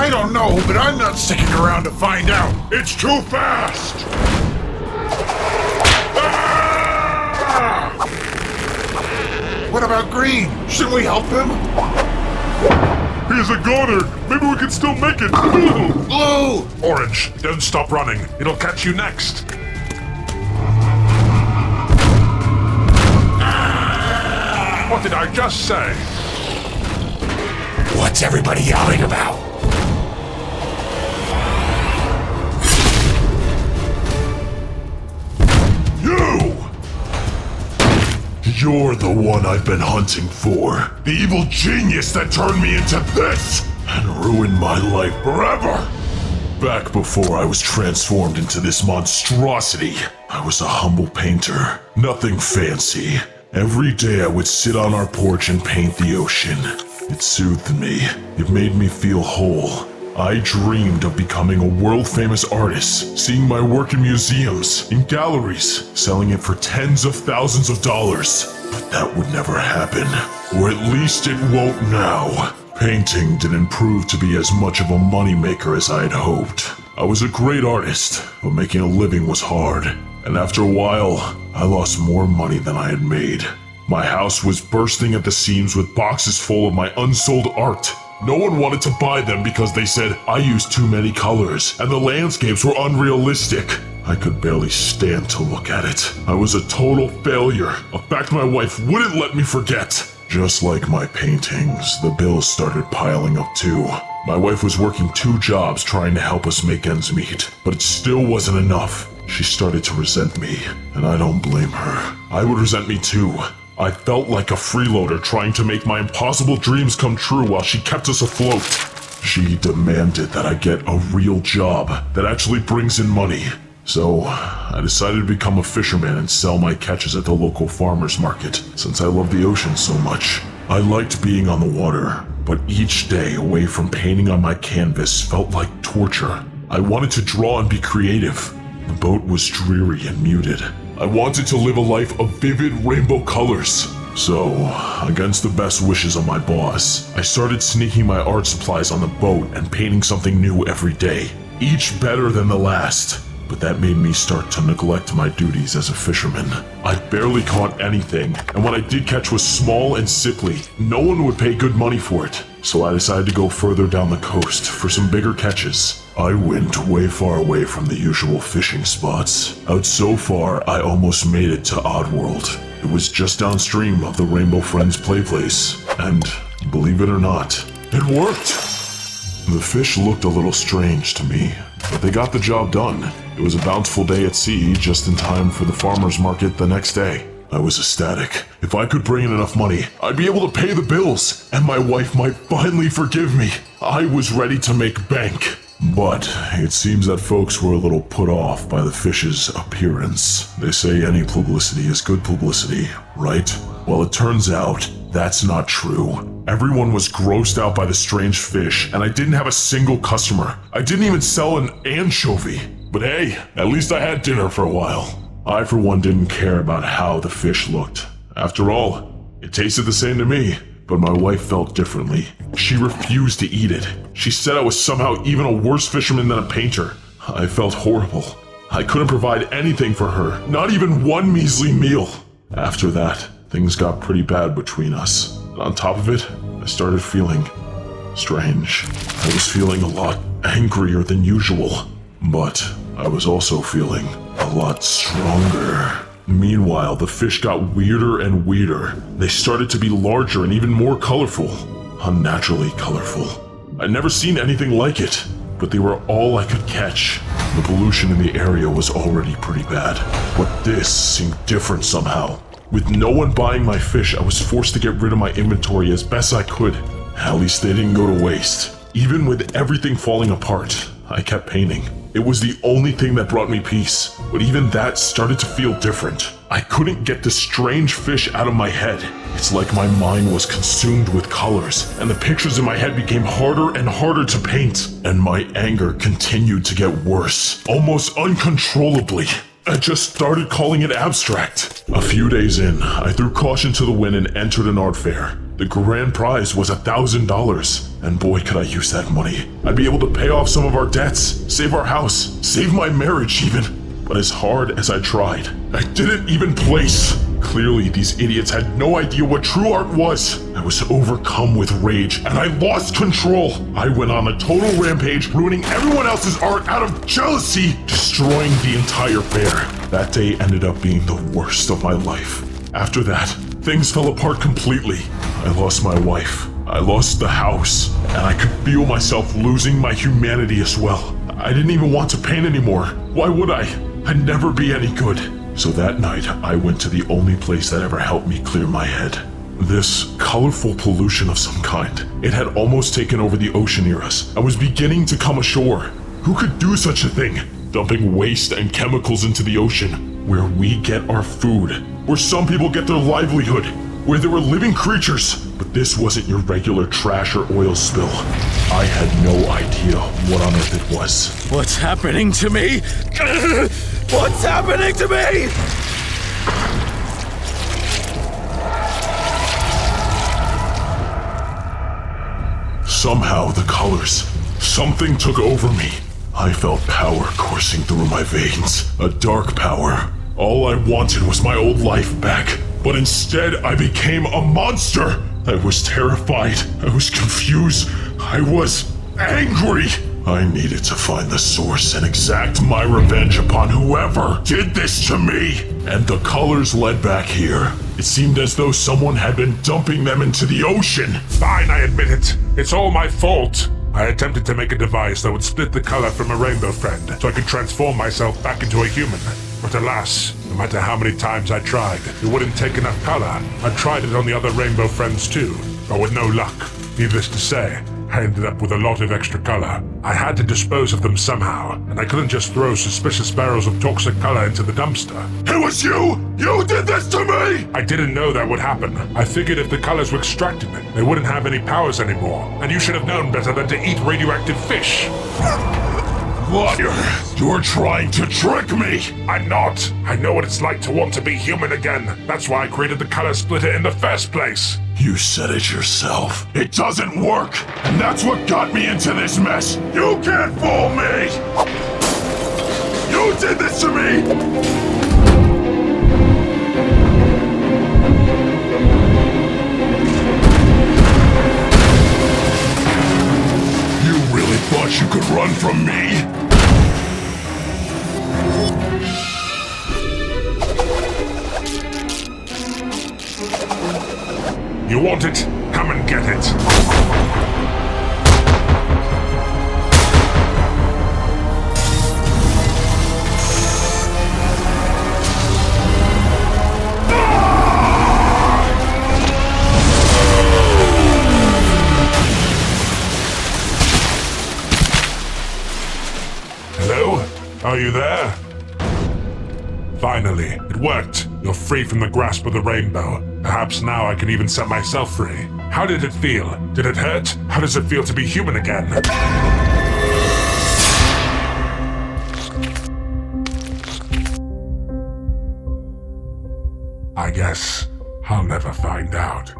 I don't know, but I'm not sticking around to find out. It's too fast! Ah! What about Green? Shouldn't we help him? He's a goner. Maybe we can still make it. Blue! Orange, don't stop running. It'll catch you next. What did I just say? What's everybody yelling about? You're the one I've been hunting for. The evil genius that turned me into this and ruined my life forever. Back before I was transformed into this monstrosity, I was a humble painter. Nothing fancy. Every day I would sit on our porch and paint the ocean. It soothed me. It made me feel whole. I dreamed of becoming a world-famous artist, seeing my work in museums, in galleries, selling it for tens of thousands of dollars. But that would never happen. Or at least it won't now. Painting didn't prove to be as much of a moneymaker as I had hoped. I was a great artist, but making a living was hard. And after a while, I lost more money than I had made. My house was bursting at the seams with boxes full of my unsold art. No one wanted to buy them because they said I used too many colors and the landscapes were unrealistic. I could barely stand to look at it. I was a total failure, a fact my wife wouldn't let me forget. Just like my paintings, the bills started piling up too. My wife was working 2 jobs trying to help us make ends meet, but it still wasn't enough. She started to resent me, and I don't blame her. I would resent me too. I felt like a freeloader trying to make my impossible dreams come true while she kept us afloat. She demanded that I get a real job that actually brings in money. So, I decided to become a fisherman and sell my catches at the local farmer's market, since I love the ocean so much. I liked being on the water, but each day away from painting on my canvas felt like torture. I wanted to draw and be creative. The boat was dreary and muted. I wanted to live a life of vivid rainbow colors. So, against the best wishes of my boss, I started sneaking my art supplies on the boat and painting something new every day, each better than the last. But that made me start to neglect my duties as a fisherman. I barely caught anything, and what I did catch was small and sickly. No one would pay good money for it. So I decided to go further down the coast for some bigger catches. I went way far away from the usual fishing spots. Out so far, I almost made it to Oddworld. It was just downstream of the Rainbow Friends play place. And, believe it or not, it worked! The fish looked a little strange to me, but they got the job done. It was a bountiful day at sea, just in time for the farmer's market the next day. I was ecstatic. If I could bring in enough money, I'd be able to pay the bills, and my wife might finally forgive me. I was ready to make bank. But it seems that folks were a little put off by the fish's appearance. They say any publicity is good publicity, right? Well, it turns out that's not true. Everyone was grossed out by the strange fish, and I didn't have a single customer. I didn't even sell an anchovy. But hey, at least I had dinner for a while. I, for one, didn't care about how the fish looked. After all, it tasted the same to me. But my wife felt differently. She refused to eat it. She said I was somehow even a worse fisherman than a painter. I felt horrible. I couldn't provide anything for her, not even one measly meal. After that, things got pretty bad between us. And on top of it, I started feeling strange. I was feeling a lot angrier than usual. But I was also feeling a lot stronger. Meanwhile, the fish got weirder and weirder. They started to be larger and even more colorful. Unnaturally colorful. I'd never seen anything like it, but they were all I could catch. The pollution in the area was already pretty bad, but this seemed different somehow. With no one buying my fish, I was forced to get rid of my inventory as best I could. At least they didn't go to waste. Even with everything falling apart, I kept painting. It was the only thing that brought me peace, but even that started to feel different. I couldn't get this strange fish out of my head. It's like my mind was consumed with colors, and the pictures in my head became harder and harder to paint. And my anger continued to get worse, almost uncontrollably. I just started calling it abstract. A few days in, I threw caution to the wind and entered an art fair. The grand prize was $1,000, and boy could I use that money. I'd be able to pay off some of our debts, save our house, save my marriage even. But as hard as I tried, I didn't even place. Clearly, these idiots had no idea what true art was. I was overcome with rage, and I lost control. I went on a total rampage, ruining everyone else's art out of jealousy, destroying the entire fair. That day ended up being the worst of my life. After that, things fell apart completely. I lost my wife. I lost the house, and I could feel myself losing my humanity as well. I didn't even want to paint anymore. Why would I? I'd never be any good. So that night, I went to the only place that ever helped me clear my head. This colorful pollution of some kind. It had almost taken over the ocean near us. I was beginning to come ashore. Who could do such a thing? Dumping waste and chemicals into the ocean, where we get our food, where some people get their livelihood, where there were living creatures. But this wasn't your regular trash or oil spill. I had no idea what on earth it was. What's happening to me? What's happening to me? Somehow the colors, something took over me. I felt power coursing through my veins, a dark power. All I wanted was my old life back, but instead I became a monster. I was terrified, I was confused, I was angry. I needed to find the source and exact my revenge upon whoever did this to me. And the colors led back here. It seemed as though someone had been dumping them into the ocean. Fine, I admit it. It's all my fault. I attempted to make a device that would split the color from a rainbow friend, so I could transform myself back into a human. But alas, no matter how many times I tried, it wouldn't take enough color. I tried it on the other rainbow friends too, but with no luck. Needless to say, I ended up with a lot of extra color. I had to dispose of them somehow, and I couldn't just throw suspicious barrels of toxic color into the dumpster. It was you! You did this to me! I didn't know that would happen. I figured if the colors were extracted, they wouldn't have any powers anymore, and you should have known better than to eat radioactive fish. Liar! You're trying to trick me! I'm not. I know what it's like to want to be human again. That's why I created the color splitter in the first place. You said it yourself. It doesn't work! And that's what got me into this mess! You can't fool me! You did this to me! You really thought you could run from me? You want it? Come and get it. Hello? Are you there? Finally, it worked. You're free from the grasp of the rainbow. Perhaps now I can even set myself free. How did it feel? Did it hurt? How does it feel to be human again? I guess I'll never find out.